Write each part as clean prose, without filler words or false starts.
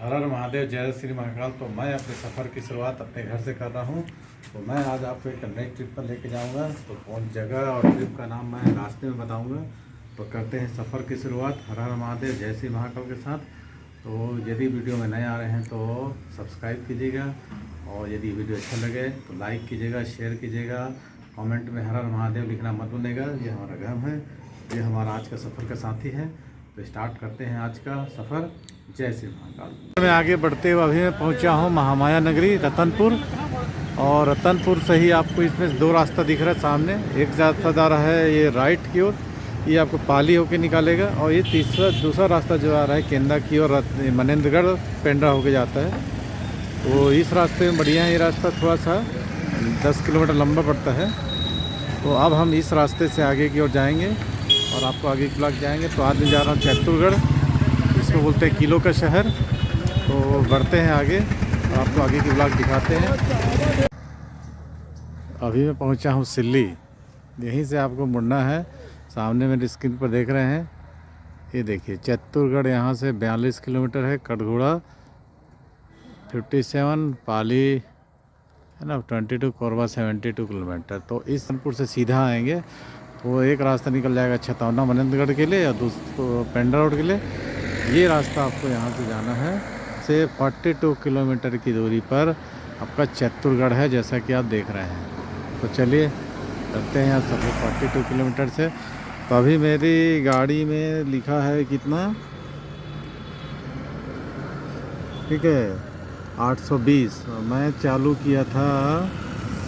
हर हर महादेव, जय श्री महाकाल। तो मैं अपने सफ़र की शुरुआत अपने घर से कर रहा हूँ। तो मैं आज आपको एक नई ट्रिप पर लेके जाऊँगा। तो कौन जगह और ट्रिप का नाम मैं रास्ते में बताऊँगा। तो करते हैं सफ़र की शुरुआत हर हर महादेव, जय श्री महाकाल के साथ। तो यदि वीडियो में नए आ रहे हैं तो सब्सक्राइब कीजिएगा, और यदि वीडियो अच्छा लगे तो लाइक कीजिएगा, शेयर कीजिएगा। कमेंट में हर हर महादेव लिखना मत भूलिएगा। ये हमारा घर है, ये हमारा आज का सफ़र का साथी है। तो स्टार्ट करते हैं आज का सफ़र। जय श्री महाकाल। मैं आगे बढ़ते हुए अभी मैं पहुंचा हूं महामाया नगरी रतनपुर। और रतनपुर से ही आपको इसमें दो रास्ता दिख रहा है सामने। एक रास्ता जा रहा है ये राइट की ओर, ये आपको पाली होके निकालेगा। और ये दूसरा रास्ता जो आ रहा है केंदा की ओर, मनेंद्रगढ़ पेंड्रा होके जाता है। तो इस रास्ते में बढ़िया है। ये रास्ता थोड़ा सा 10 किलोमीटर लंबा पड़ता है। तो अब हम इस रास्ते से आगे की ओर जाएंगे और आपको आगे की ब्लॉक जाएंगे। तो आज मैं जा रहा हूँ चैतुरगढ़, इसको बोलते हैं किलो का शहर। तो बढ़ते हैं आगे और आपको आगे की ब्लॉक दिखाते हैं। अभी मैं पहुंचा हूं सिल्ली। यहीं से आपको मुड़ना है। सामने मेरी स्क्रीन पर देख रहे हैं, ये देखिए चैतुरगढ़ यहाँ से 42 किलोमीटर है। कटघोड़ा 57, पाली है ना 22, कोरबा 72 किलोमीटर। तो इस कानपुर से सीधा आएंगे वो एक रास्ता निकल जाएगा छतौना मनेंद्रगढ़ के लिए, और दूसरा पेंड्रा रोड के लिए। ये रास्ता आपको यहाँ से जाना है। से 42 किलोमीटर की दूरी पर आपका चैतुरगढ़ है, जैसा कि आप देख रहे हैं। तो चलिए करते हैं यहाँ सफ़र 42 किलोमीटर से। तो अभी मेरी गाड़ी में लिखा है कितना, ठीक है 820। मैं चालू किया था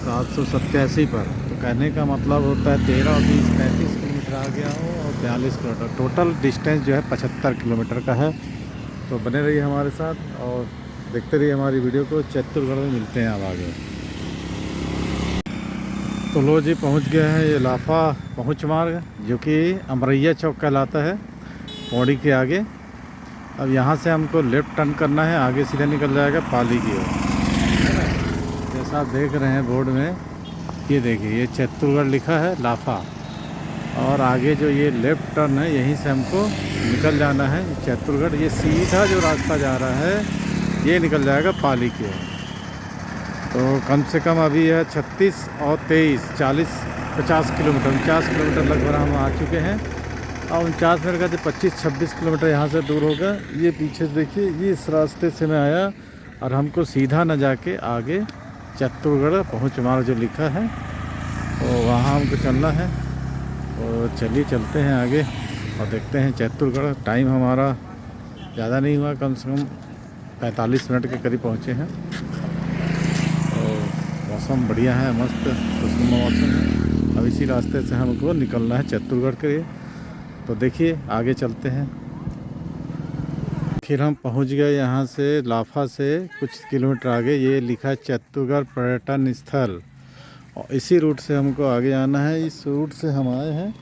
787 पर। तो कहने का मतलब होता है 13 और 20 35 किलोमीटर आ गया हो, और 42 किलोमीटर टोटल डिस्टेंस जो है 75 किलोमीटर का है। तो बने रहिए हमारे साथ और देखते रहिए हमारी वीडियो को। चैतुरगढ़ में मिलते हैं अब आगे। तो लो जी, पहुंच गए हैं ये लाफा पहुंच मार्ग, जो कि अमरैया चौक कहलाता है, पौड़ी के आगे। अब यहाँ से हमको लेफ़्ट टर्न करना है, आगे सीधा निकल जाएगा पाली की ओर। जैसा आप देख रहे हैं बोर्ड में, ये देखिए ये चैतुरगढ़ लिखा है लाफा। और आगे जो ये लेफ़्ट टर्न है, यहीं से हमको निकल जाना है चैतुरगढ़। ये सीधा जो रास्ता जा रहा है ये निकल जाएगा पाली की ओर। तो कम से कम अभी है 36 और 23 50 किलोमीटर 49 किलोमीटर लगभग हम आ चुके हैं। और 49 मिनट का जो 25-26 किलोमीटर यहाँ से दूर होगा। ये पीछे से देखिए, ये इस रास्ते से मैं आया और हमको सीधा न जाके आगे चैतुरगढ़ पहुँच मार्ग जो लिखा है तो वहाँ हमको चलना है। तो चलिए चलते हैं आगे और देखते हैं चैतुरगढ़। टाइम हमारा ज़्यादा नहीं हुआ, कम से कम 45 मिनट के करीब पहुँचे हैं। और मौसम बढ़िया है, मस्त खुशनुमा मौसम है। अब इसी रास्ते से हमको निकलना है चैतुरगढ़ के लिए। तो देखिए आगे चलते हैं। फिर हम पहुंच गए यहाँ से लाफा से कुछ किलोमीटर आगे, ये लिखा है चैतुरगढ़ पर्यटन स्थल। और इसी रूट से हमको आगे जाना है। इस रूट से हम आए हैं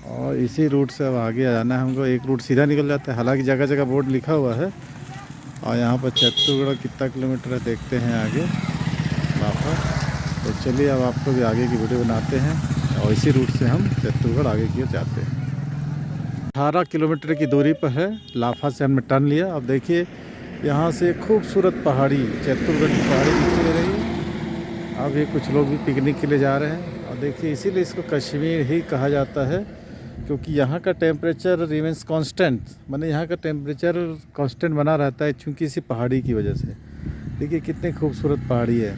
और इसी रूट से अब आगे जाना है हमको। एक रूट सीधा निकल जाता है, हालांकि जगह जगह बोर्ड लिखा हुआ है। और यहाँ पर चैतुरगढ़ कितना किलोमीटर है देखते हैं आगे लाफा। तो चलिए अब आपको भी आगे की वीडियो बनाते हैं, और इसी रूट से हम चैतुरगढ़ आगे की ओर जाते हैं। 18 किलोमीटर की दूरी पर है। लाफा से हमने टर्न लिया। अब देखिए यहाँ से खूबसूरत पहाड़ी, चैतुरगढ़ की पहाड़ी दिखाई दे रही है। अब ये कुछ लोग भी पिकनिक के लिए जा रहे हैं। और देखिए इसीलिए इसको कश्मीर ही कहा जाता है, क्योंकि यहाँ का टेम्परेचर रिमेंस कांस्टेंट, माने यहाँ का टेम्परेचर कांस्टेंट बना रहता है, चूँकि इसी पहाड़ी की वजह से। देखिए कितनी खूबसूरत पहाड़ी है,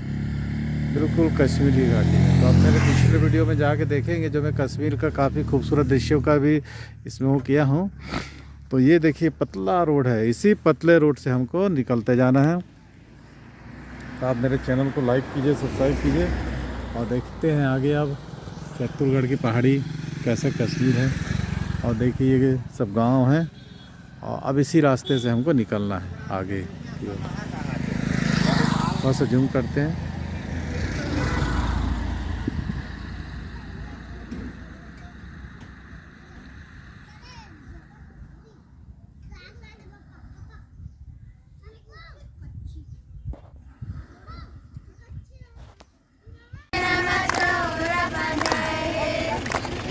बिल्कुल कश्मीरी घाटी है। तो आप मेरे पिछले वीडियो में जाके देखेंगे, जो मैं कश्मीर का काफ़ी खूबसूरत दृश्यों का भी इसमें वो किया हूँ। तो ये देखिए पतला रोड है, इसी पतले रोड से हमको निकलते जाना है। तो आप मेरे चैनल को लाइक कीजिए, सब्सक्राइब कीजिए, और देखते हैं आगे अब चैतुरगढ़ की पहाड़ी कैसे कश्मीर है। और देखिए ये सब गांव हैं, और अब इसी रास्ते से हमको निकलना है आगे की ओर। थोड़ा सा जूम करते हैं।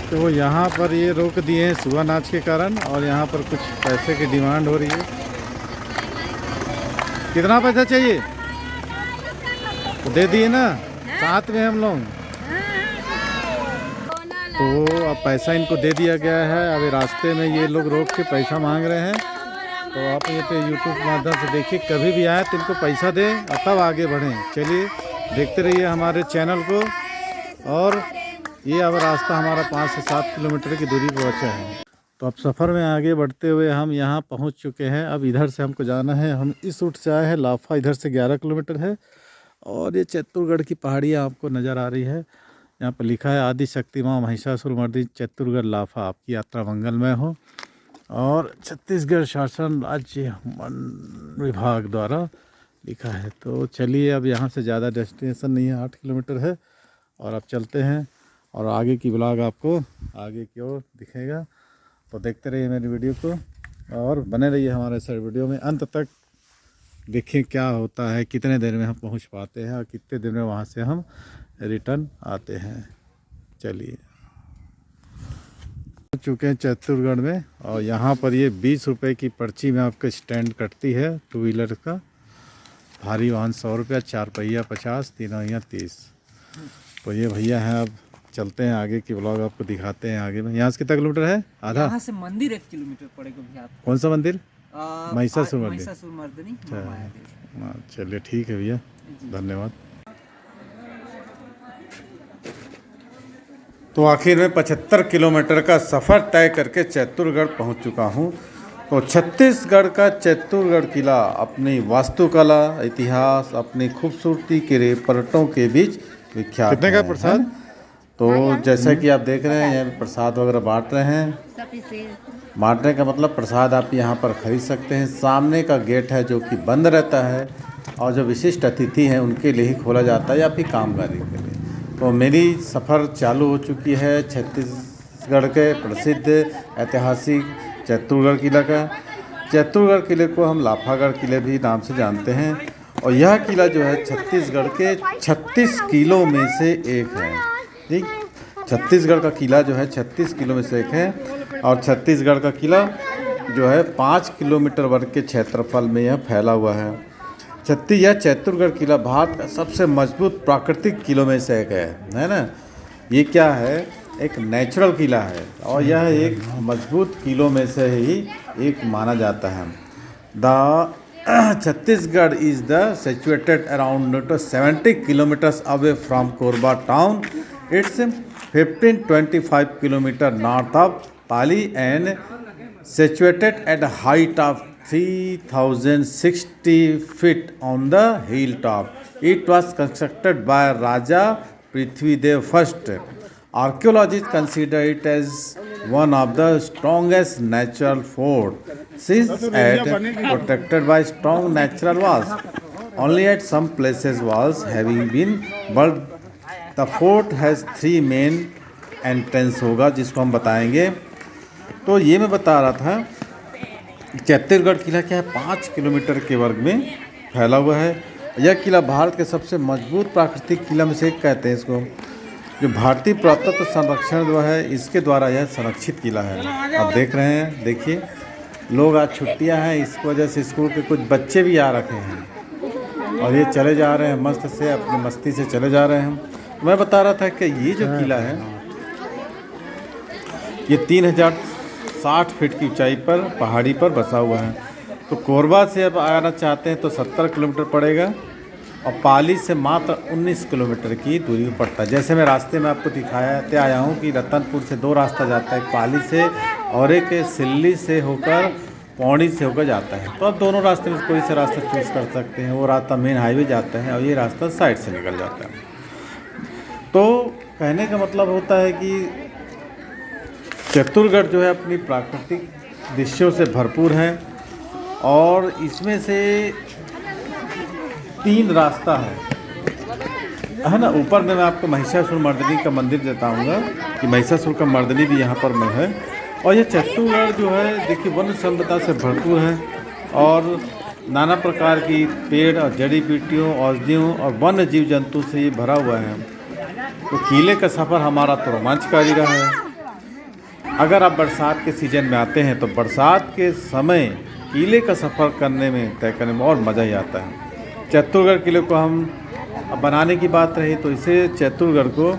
तो यहाँ पर ये रोक दिए हैं सुबह नाच के कारण, और यहाँ पर कुछ पैसे की डिमांड हो रही है। कितना पैसा चाहिए? तो दे दिए ना, साथ में हम लोग। तो अब पैसा इनको दे दिया गया है। अभी रास्ते में ये लोग रोक के पैसा मांग रहे हैं। तो आप ये पे यूट्यूब के माध्यम से देखिए, कभी भी आए तो इनको पैसा दें और तब आगे बढ़ें। चलिए देखते रहिए हमारे चैनल को। और ये अब रास्ता हमारा 5 से 7 किलोमीटर की दूरी पर बचा है। तो अब सफ़र में आगे बढ़ते हुए हम यहाँ पहुँच चुके हैं। अब इधर से हमको जाना है। हम इस रूट से आए हैं। लाफा इधर से 11 किलोमीटर है। और ये चित्तौड़गढ़ की पहाड़ियाँ आपको नज़र आ रही है। यहाँ पर लिखा है आदि शक्ति माँ महिषासुरमर्दिनी चित्तौड़गढ़ लाफा, आपकी यात्रा मंगलमय हो। और छत्तीसगढ़ शासन राज्य वन विभाग द्वारा लिखा है। तो चलिए, अब यहाँ से ज़्यादा डेस्टिनेशन नहीं है, 8 किलोमीटर है। और अब चलते हैं और आगे की ब्लॉग आपको आगे की ओर दिखेगा। तो देखते रहिए मेरी वीडियो को और बने रहिए हमारे सर वीडियो में अंत तक। देखें क्या होता है, कितने देर में हम पहुंच पाते हैं और कितने दिन में वहां से हम रिटर्न आते हैं। चलिए, पहुंच चुके हैं चित्तौड़गढ़ में। और यहाँ पर ये 20 रुपये की पर्ची में आपका स्टैंड कटती है 2 व्हीलर का। भारी वाहन 100 रुपया, 4 पहिया 50, 3 पहिया 30। तो ये भैया हैं। अब चलते हैं आगे की ब्लॉग आपको दिखाते हैं आगे में। यहाँ से कितना किलोमीटर है? आधा। यहाँ से मंदिर 1 किलोमीटर पड़ेगा भैया। कौन सा मंदिर? महिषासुरमर्दिनी। चलिए ठीक है भैया, धन्यवाद। तो आखिर में 75 किलोमीटर का सफ़र तय करके चित्तौड़गढ़ पहुंच चुका हूं। तो छत्तीसगढ़ का चित्तौड़गढ़ किला अपनी वास्तुकला, इतिहास, अपनी खूबसूरती के पर्यटकों के बीच विख्यात। कितने का प्रसाद? तो जैसा कि आप देख रहे हैं, यहाँ प्रसाद वगैरह बांट रहे हैं। बांटने का मतलब प्रसाद आप यहाँ पर खरीद सकते हैं। सामने का गेट है जो कि बंद रहता है और जो विशिष्ट अतिथि हैं उनके लिए ही खोला जाता है या फिर कामगारी के लिए। तो मेरी सफ़र चालू हो चुकी है छत्तीसगढ़ के प्रसिद्ध ऐतिहासिक चित्तौड़गढ़ किला का। चित्तौड़गढ़ किले को हम लाफागढ़ किले भी नाम से जानते हैं। और यह किला जो है छत्तीसगढ़ के 36 किलों में से एक है। ठीक, छत्तीसगढ़ का किला जो है 36 किलो में से एक है। और छत्तीसगढ़ का किला जो है 5 किलोमीटर वर्ग के क्षेत्रफल में यह फैला हुआ है। यह चित्तौड़गढ़ किला भारत का सबसे मजबूत प्राकृतिक किलों में से एक है ना। ये क्या है? एक नेचुरल किला है और यह एक मजबूत किलों में से ही एक माना जाता है। The Chhattisgarh is situated around 70 kilometers away from Korba town. It's 1525 kilometers north of Pali and situated at a height of 3060 feet on the hilltop. It was constructed by Raja Prithvidev I. Archaeologists consider it as one of the strongest natural forts, since it protected by strong natural walls. Only at some places walls having been built. The fort has 3 main entrance होगा, जिसको हम बताएंगे। तो ये मैं बता रहा था, चित्तौड़गढ़ किला क्या है, 5 किलोमीटर के वर्ग में फैला हुआ है। यह किला भारत के सबसे मजबूत प्राकृतिक किला में से एक कहते हैं इसको। जो भारतीय पुरातत्व संरक्षण जो है, इसके द्वारा यह संरक्षित किला है। आप देख रहे हैं, देखिए लोग आज छुट्टियां हैं, इस वजह से स्कूल के कुछ बच्चे भी आ रखे हैं और ये चले जा रहे हैं मस्त से, अपनी मस्ती से चले जा रहे हैं। मैं बता रहा था कि ये जो किला है ये 3060 फीट की ऊंचाई पर पहाड़ी पर बसा हुआ है। तो कोरबा से अब आना चाहते हैं तो 70 किलोमीटर पड़ेगा और पाली से मात्र 19 किलोमीटर की दूरी पर पड़ता है। जैसे मैं रास्ते में आपको दिखाते आया हूँ कि रतनपुर से 2 रास्ता जाता है, एक पाली से और एक सिल्ली से होकर पौड़ी से होकर जाता है। तो आप दोनों रास्ते में कोई सा रास्ता चूज़ कर सकते हैं। वो रास्ता मेन हाईवे जाता है और ये रास्ता साइड से निकल जाता है। तो कहने का मतलब होता है कि चित्तौड़गढ़ जो है अपनी प्राकृतिक दृश्यों से भरपूर है और इसमें से 3 रास्ता है ना। ऊपर में मैं आपको महिषासुरमर्दिनी का मंदिर बताऊंगा कि महिषासुर का मर्दिनी भी यहाँ पर है। और ये चित्तौड़गढ़ जो है देखिए वन संपदा से भरपूर है और नाना प्रकार की पेड़ और जड़ी बूटियों, औषधियों और वन्य जीव जंतु से ये भरा हुआ है। तो किले का सफ़र हमारा तो रोमांचकारी रहा है। अगर आप बरसात के सीज़न में आते हैं तो बरसात के समय किले का सफ़र करने में, तय करने में और मज़ा ही आता है। चित्तौड़गढ़ किले को हम अब बनाने की बात रही तो इसे चित्तौड़गढ़ को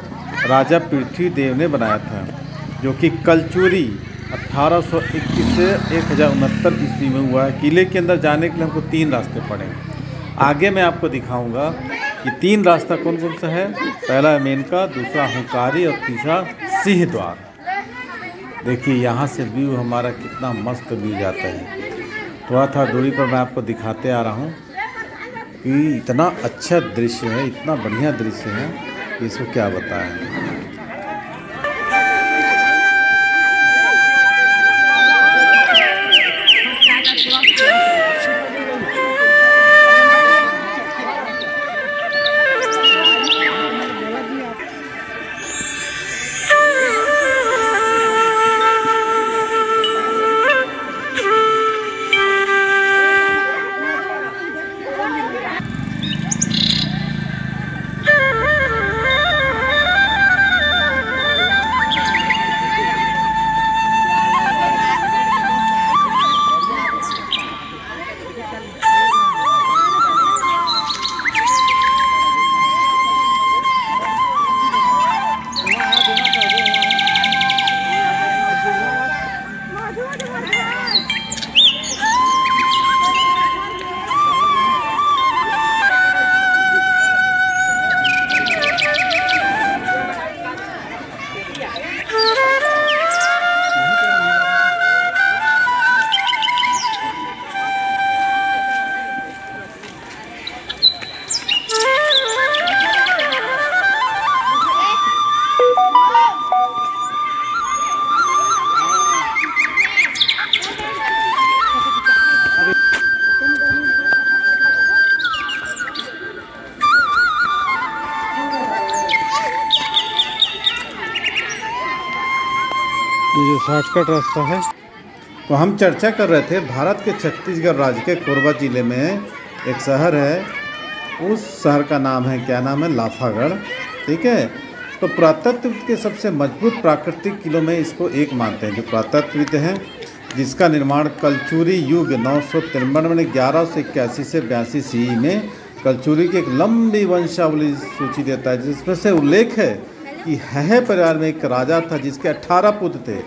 राजा पृथ्वीदेव ने बनाया था, जो कि कलचुरी 1821 से 1069 ईस्वी में हुआ है। किले के अंदर जाने के लिए हमको 3 रास्ते पड़े। आगे मैं आपको दिखाऊंगा कि 3 रास्ता कौन कौन सा है। पहला है मेनका, दूसरा हुंकारी और तीसरा सिंह द्वार। देखिए यहाँ से व्यू हमारा कितना मस्त व्यू जाता है। थोड़ा दूरी पर मैं आपको दिखाते आ रहा हूँ कि इतना अच्छा दृश्य है, इतना बढ़िया दृश्य है कि इसको क्या बताएं। ये जो शॉर्टकट रास्ता है। तो हम चर्चा कर रहे थे भारत के छत्तीसगढ़ राज्य के कोरबा ज़िले में एक शहर है, उस शहर का नाम है, क्या नाम है, लाफागढ़। ठीक है। तो पुरातत्वविद के सबसे मजबूत प्राकृतिक किलों में इसको एक मानते हैं, जो पुरातत्वविद हैं, जिसका निर्माण कलचुरी युग 993 में 1181 से 82 CE में कलचुरी की एक लंबी वंशावली सूची देता है, जिसमें से उल्लेख है कि है परिवार में एक राजा था जिसके 18 पुत्र थे।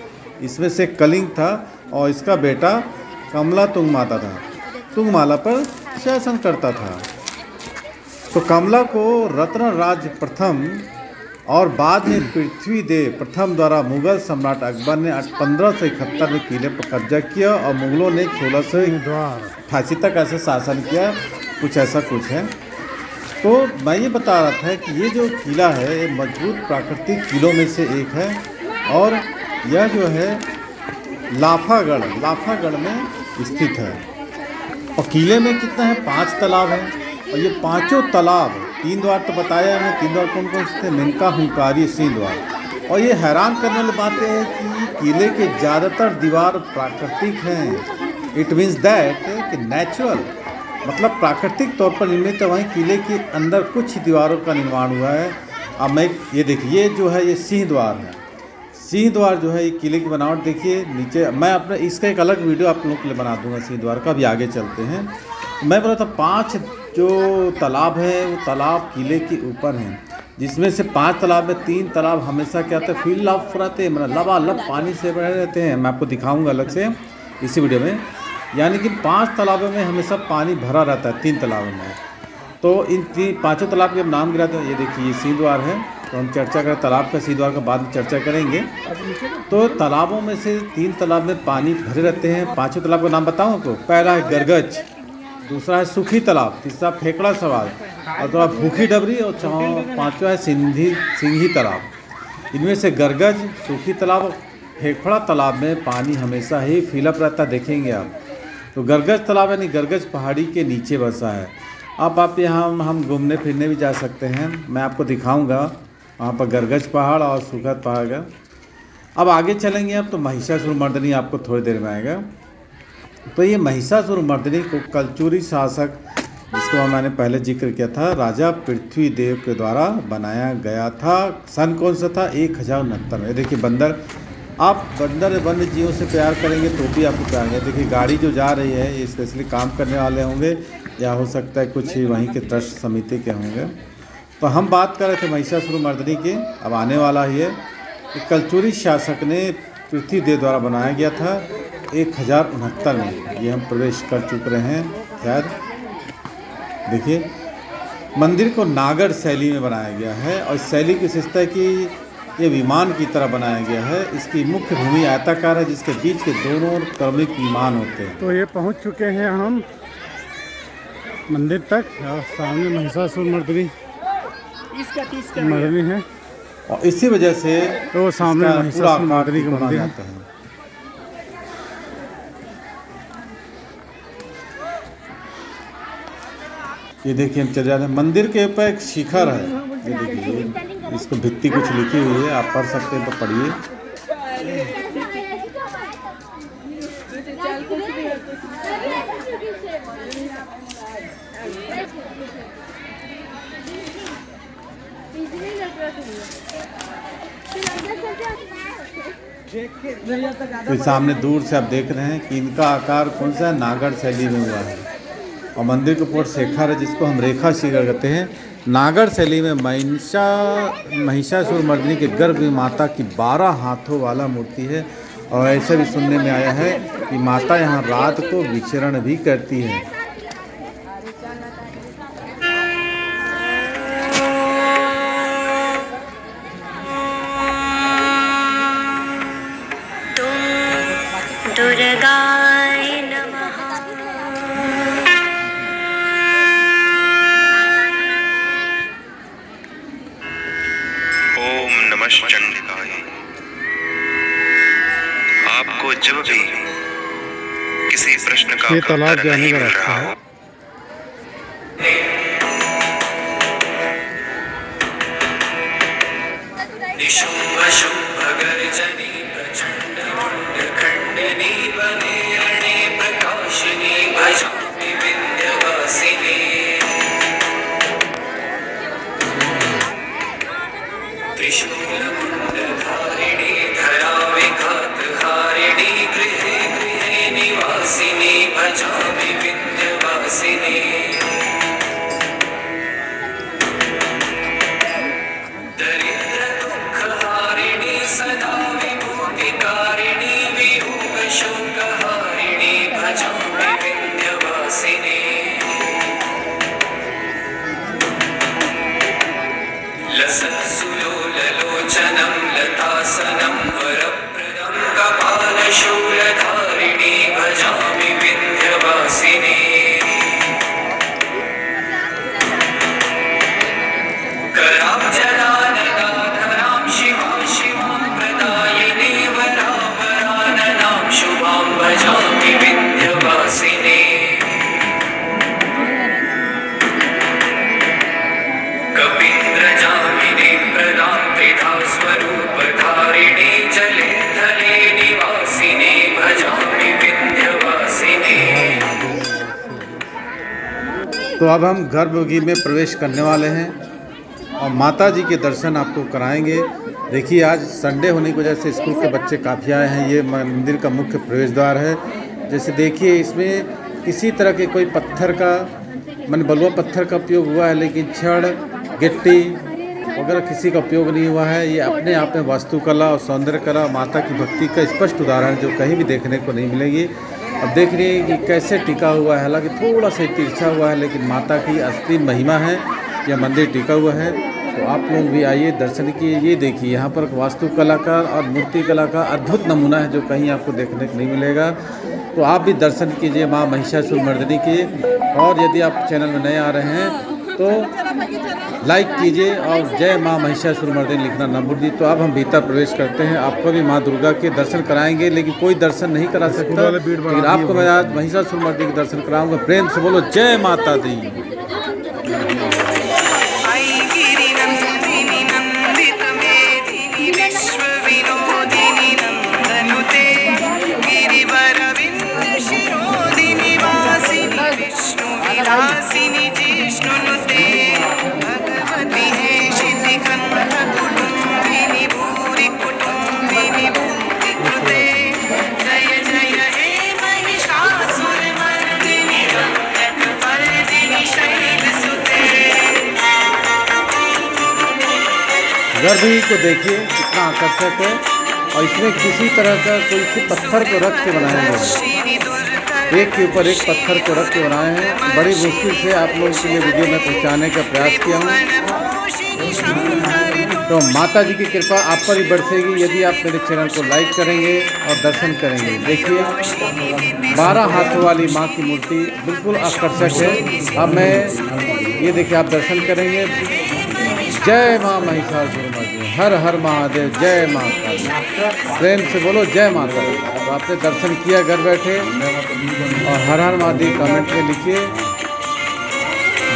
इसमें से कलिंग था और इसका बेटा कमला तुंगमाता था, तुंगमाला पर शासन करता था। तो कमला को रत्नराज प्रथम और बाद में पृथ्वीदेव प्रथम द्वारा मुगल सम्राट अकबर ने 1571 में किले पर कब्जा किया और मुगलों ने 1688 तक ऐसे शासन किया, कुछ ऐसा कुछ है। तो मैं ये बता रहा था कि ये जो किला है ये मजबूत प्राकृतिक किलों में से एक है, और यह जो है लाफागढ़ में स्थित है। और किले में कितना है, 5 तालाब हैं, और ये पांचों तालाब, 3 द्वार तो बताया हमने, 3 द्वार कौन कौन से थे, मेनका, हुंकारी, सिंह द्वार। और ये हैरान करने वाली बात है कि किले के ज़्यादातर दीवार प्राकृतिक हैं। इट मीन्स दैट कि नेचुरल, मतलब प्राकृतिक तौर पर निर्मित है। वहीं किले के अंदर कुछ दीवारों का निर्माण हुआ है। अब मैं ये देखिए, ये जो है ये सिंह द्वार है। सिंह द्वार जो है ये किले की बनावट देखिए नीचे। मैं अपने इसका एक अलग वीडियो आप लोगों के लिए बना दूंगा सिंह द्वार का। अभी आगे चलते हैं। मैं बोला था 5 जो तालाब हैं वो तालाब किले के ऊपर हैं, जिसमें से 5 तालाब में 3 तालाब हमेशा क्या होता है, फील्ड ऑफ रहते हैं, मतलब लबालब पानी से भरे रहते हैं। मैं आपको दिखाऊँगा अलग से इसी वीडियो में। यानी कि 5 तालाबों में हमेशा पानी भरा रहता है, 3 तालाबों में। तो इन 5 तालाब के नाम गिराते हैं। ये देखिए ये सिंह द्वार है, तो हम चर्चा करें तालाब का, सिंह द्वार का बाद में चर्चा करेंगे। तो तालाबों में से 3 तालाब में पानी भरे रहते हैं। 5 तालाब का नाम बताऊँ आपको। पहला है गरगज, दूसरा है सूखी तालाब, तीसरा फेकड़ा सवाल, और थोड़ा भूखी डबरी, और 5वां है सिंही तालाब। इनमें से गरगज, सूखी तालाब, फेफड़ा तालाब में पानी हमेशा ही फिलअप रहता, देखेंगे आप। तो गरगज तालाब यानी गरगज पहाड़ी के नीचे बसा है। अब आप यहाँ हम घूमने फिरने भी जा सकते हैं, मैं आपको दिखाऊंगा वहाँ पर गरगज पहाड़ और सुखद पहाड़ का। अब आगे चलेंगे अब तो महिषासुरमर्दिनी आपको थोड़ी देर में आएगा। तो ये महिषासुरमर्दिनी को कलचुरी शासक, जिसको मैंने पहले जिक्र किया था, राजा पृथ्वीदेव के द्वारा बनाया गया था। सन कौन सा था, 1069 में। देखिए बंदर आप अंदर वन्य जीवों से प्यार करेंगे तो भी आपको प्यार है। देखिए गाड़ी जो जा रही है ये स्पेशली काम करने वाले होंगे या हो सकता है कुछ वहीं के ट्रस्ट समिति के होंगे। तो हम बात कर रहे थे महिषासुरमर्दिनी की, अब आने वाला ही है कि कलचुरी शासक ने पृथ्वीदेव द्वारा बनाया गया था 1069 में। ये हम प्रवेश कर चुके हैं। खैर देखिए मंदिर को नागर शैली में बनाया गया है और इस शैली की विशेषता है कि ये विमान की तरह बनाया गया है। इसकी मुख्य भूमि आयताकार है जिसके बीच के दोनों ओर क्रमिक विमान होते हैं। तो ये पहुंच चुके हैं हम मंदिर तक और सामने महिषासुरमर्दिनी मर्दिनी है और इसी वजह से तो सामने इसका पूरा आकार महिषासुरमर्दिनी का बना मंदिर है। जाता है। ये देखिए हम चले जाते हैं मंदिर के ऊपर एक शिखर है। ये देखिए इसको भित्ति कुछ लिखी हुई है, आप पढ़ सकते हैं तो पढ़िए। तो सामने दूर से आप देख रहे हैं कि इनका आकार कौन सा है, नागर शैली में हुआ है और मंदिर के ऊपर शेखर है जिसको हम रेखा शिखर कहते हैं। नागर शैली में महिषासुरमर्दिनी के गर्भ में माता की 12 हाथों वाला मूर्ति है और ऐसे भी सुनने में आया है कि माता यहाँ रात को विचरण भी करती है। दुर्गाय नमः। ओम नमः चंडिकाय। आपको जब भी किसी प्रश्न का ये तालाब उत्तर जाने नहीं का मिल रास्ता रहा है। हो, शुभ शुभ गर्जनी प्रचंड मुंड खंडनी बने रणे प्रकाशिनी भजामि विंध्यवासिनी। त्रिशूल मुंडधारिणी धरा विघातहारिणी गृहे गृहे निवासिनी भजामि विंध्यवासिनी। सदा विभूतिकारिणी वियोगशोकहारिणी भजामि विंध्यवासिनी। लसत्सुलोललोचनं लतासनं वरप्रदं कपालशूलधारिणी भजामि विंध्यवासिनी। कराब्जनानदाधरां शिवां शिवां प्रदायिनी वरावराननां शुभां भजामि विंध्यवासिनी। कपीन्द्रजामिनी प्रदां त्रिधा स्वरूपधारिणी जले थले निवासिनी भजामि विंध्यवासिनी। तो अब हम गर्भगृह में प्रवेश करने वाले हैं और माता जी के दर्शन आपको कराएंगे। देखिए आज संडे होने की वजह से स्कूल के बच्चे काफ़ी आए हैं। ये मंदिर का मुख्य प्रवेश द्वार है। जैसे देखिए इसमें किसी तरह के कोई पत्थर का बलुआ पत्थर का उपयोग हुआ है, लेकिन छड़ गिट्टी वगैरह किसी का उपयोग नहीं हुआ है। ये अपने आप में वास्तुकला और सौंदर्य कला माता की भक्ति का स्पष्ट उदाहरण जो कहीं भी देखने को नहीं मिलेगी। अब देख रही है कि कैसे टिका हुआ है, हालांकि थोड़ा सा तिरछा हुआ है, लेकिन माता की असली महिमा है। यह मंदिर टिका हुआ है। तो आप लोग भी आइए दर्शन कीजिए। ये देखिए यहाँ पर वास्तुकला का और मूर्ति कला का अद्भुत नमूना है जो कहीं आपको देखने को नहीं मिलेगा। तो आप भी दर्शन कीजिए माँ महिषासुरमर्दिनी के। और यदि आप चैनल में नए आ रहे हैं तो लाइक कीजिए और जय माँ महिषासुरमर्दिनी लिखना न भूलिए। तो अब हम भीतर प्रवेश करते हैं। आपको भी माँ दुर्गा के दर्शन कराएंगे, लेकिन कोई दर्शन नहीं करा सकता, लेकिन आपको मैं आज महिषासुरमर्दिनी के दर्शन कराऊंगा। प्रेम से बोलो जय माता दी। विलासिनी जिष्णुनुते भगवती है शितिकंठ कुटुंबिनी भूरि कुटुंबिनी भूति गर्भगृह को देखिए कितना आकर्षक है, और इसमें किसी तरह का कोई से पत्थर को रख के बनाया गया है, एक के ऊपर एक पत्थर को रख के बनाए हैं। बड़ी मुश्किल से आप लोगों के लिए वीडियो में पहुंचाने का प्रयास किया हूँ। तो माता जी की कृपा आप पर ही बरसेगी यदि आप मेरे चैनल को लाइक करेंगे और दर्शन करेंगे। देखिए 12 हाथों वाली माँ की मूर्ति बिल्कुल आकर्षक है। अब मैं ये देखिए आप दर्शन करेंगे। जय माँ महिषासुरमर्दिनी, हर हर महादेव, जय माता दी। प्रेम से बोलो जय माता दी। तो आपने दर्शन किया घर बैठे, और हर हर महादेव कमेंट में लिखिए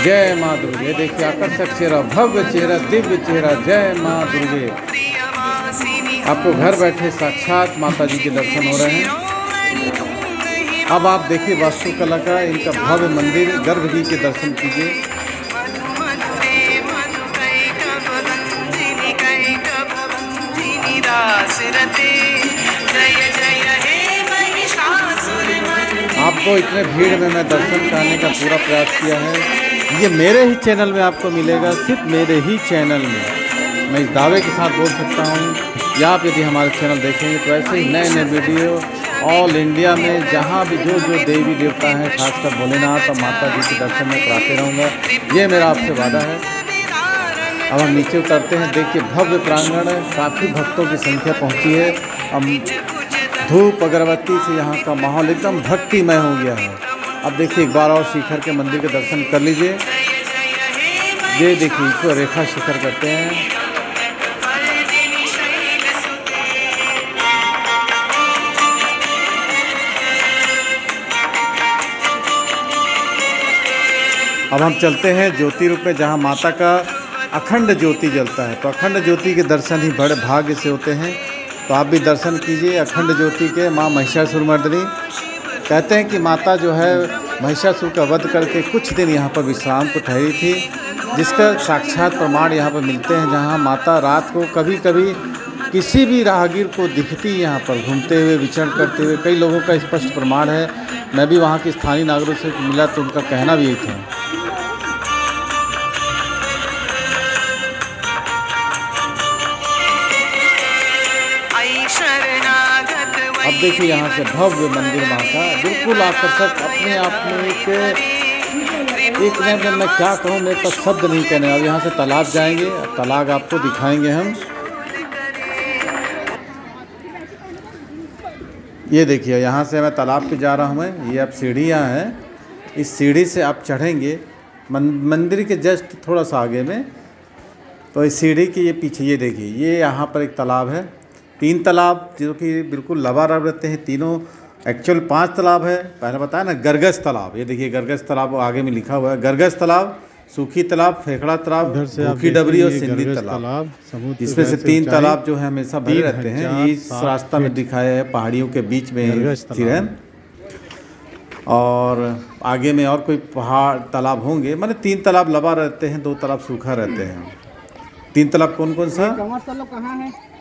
जय माँ दुर्गे। देखिए आकर्षक चेहरा, भव्य चेहरा, दिव्य चेहरा, जय माँ दुर्गे। आपको घर बैठे साक्षात माता जी के दर्शन हो रहे हैं। अब आप देखिए वास्तुकला का इनका भव्य मंदिर गर्भगृह के दर्शन कीजिए। आपको इतने भीड़ में मैं दर्शन करने का पूरा प्रयास किया है। ये मेरे ही चैनल में आपको मिलेगा, सिर्फ मेरे ही चैनल में। मैं इस दावे के साथ बोल सकता हूँ। या आप यदि हमारे चैनल देखेंगे तो ऐसे ही नए नए वीडियो ऑल इंडिया में जहाँ भी जो जो देवी देवता हैं, खासकर भोलेनाथ और माता जी के दर्शन में कराते रहूँगा, ये मेरा आपसे वादा है। अब हम नीचे उतरते हैं। देखिए भव्य प्रांगण है, काफ़ी भक्तों की संख्या पहुँची है। अब धूप अगरबत्ती से यहाँ का माहौल एकदम भक्तिमय हो गया है। अब देखिए एक बार और शिखर के मंदिर के दर्शन कर लीजिए। ये देखिए इसको रेखा शिखर कहते हैं। अब हम चलते हैं ज्योति रूप में, जहाँ माता का अखंड ज्योति जलता है। तो अखंड ज्योति के दर्शन ही बड़े भाग्य से होते हैं। तो आप भी दर्शन कीजिए अखंड ज्योति के। माँ महिषासुरमर्दिनी कहते हैं कि माता जो है महिषासुर का वध करके कुछ दिन यहाँ पर विश्राम को ठहरी थी, जिसका साक्षात प्रमाण यहाँ पर मिलते हैं। जहाँ माता रात को कभी कभी किसी भी राहगीर को दिखती यहाँ पर घूमते हुए, विचरण करते हुए। कई लोगों का स्पष्ट प्रमाण है। मैं भी वहाँ के स्थानीय नागरिकों से मिला तो उनका कहना भी यही था। अब देखिए यहाँ से भव्य मंदिर माँ का बिल्कुल आकर्षक, अपने आप में एक में मैं क्या कहूँ, मेरे पास शब्द नहीं कहने। अब यहाँ से तालाब जाएंगे, तालाब आपको दिखाएंगे हम। ये देखिए यहाँ से मैं तालाब पे जा रहा हूँ मैं। ये अब सीढ़ियाँ हैं, इस सीढ़ी से आप चढ़ेंगे मंदिर के जस्ट थोड़ा सा आगे में। तो इस सीढ़ी के ये पीछे ये देखिए, ये यहाँ पर एक तालाब है। 3 तालाब जो कि बिल्कुल लबालब रहते हैं। तीनों एक्चुअल 5 तालाब है। पहले बताया ना गरगस तालाब। ये देखिए गरगस तालाब आगे में लिखा हुआ है। गरगस तालाब, सूखी तालाब, फेखड़ा तालाब, भूखी डबरी और सिंधी तालाब। इसमें से 3 तालाब जो है हमेशा भरे रहते हैं। इस रास्ता में दिखाया है, पहाड़ियों के बीच में स्थित है। और आगे में और कोई पहाड़ तालाब होंगे, माने 3 तालाब लबा रहते हैं, 2 तालाब सूखा रहते हैं। 3 तालाब कौन कौन सा?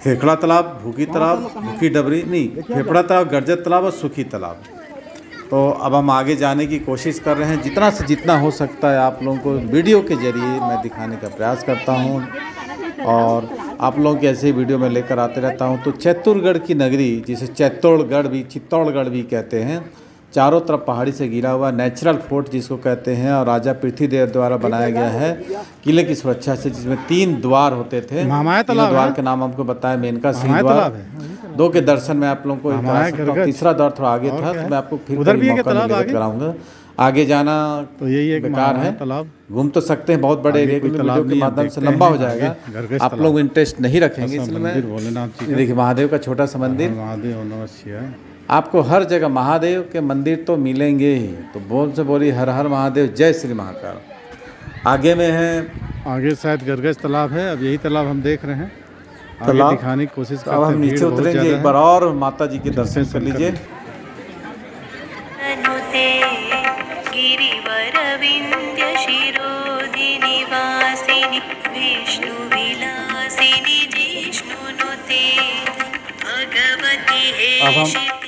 फेफड़ा तालाब, भूखी तालाब, भूखी डबरी नहीं, फेफड़ा तालाब, गरजत तालाब और सूखी तालाब। तो अब हम आगे जाने की कोशिश कर रहे हैं। जितना से जितना हो सकता है आप लोगों को वीडियो के जरिए मैं दिखाने का प्रयास करता हूं, और आप लोगों की ऐसे वीडियो में लेकर आते रहता हूं। तो चित्तौड़गढ़ की नगरी, जिसे चित्तौड़गढ़ भी कहते हैं, चारों तरफ पहाड़ी से घिरा हुआ नेचुरल फोर्ट जिसको कहते हैं, और राजा पृथ्वीदेव द्वारा बनाया गया है किले की सुरक्षा से, जिसमें 3 द्वार होते थे। द्वार के नाम हमको बताया, मेनका सिंह द्वार। 2 के दर्शन में आप लोगों को, तीसरा द्वार थोड़ा आगे था, तो मैं आपको फिर उधर भी कराऊंगा। आगे जाना तो यही एक बेकार है, घूम तो सकते हैं बहुत बड़े एरिया, वीडियो के माध्यम से लंबा हो जाएगा, आप लोग इंटरेस्ट नहीं रखेंगे। इसलिए मैं देखिए महादेव का छोटा सा मंदिर, आपको हर जगह महादेव के मंदिर तो मिलेंगे ही। तो बोल से बोली हर हर महादेव, जय श्री महाकाल। आगे में है, आगे शायद गरगस तालाब है। अब यही तालाब हम देख रहे हैं, तालाब दिखाने की कोशिश करते हैं। अब हम नीचे उतरेंगे एक बार और माता जी के दर्शन कर लीजिए। अब हम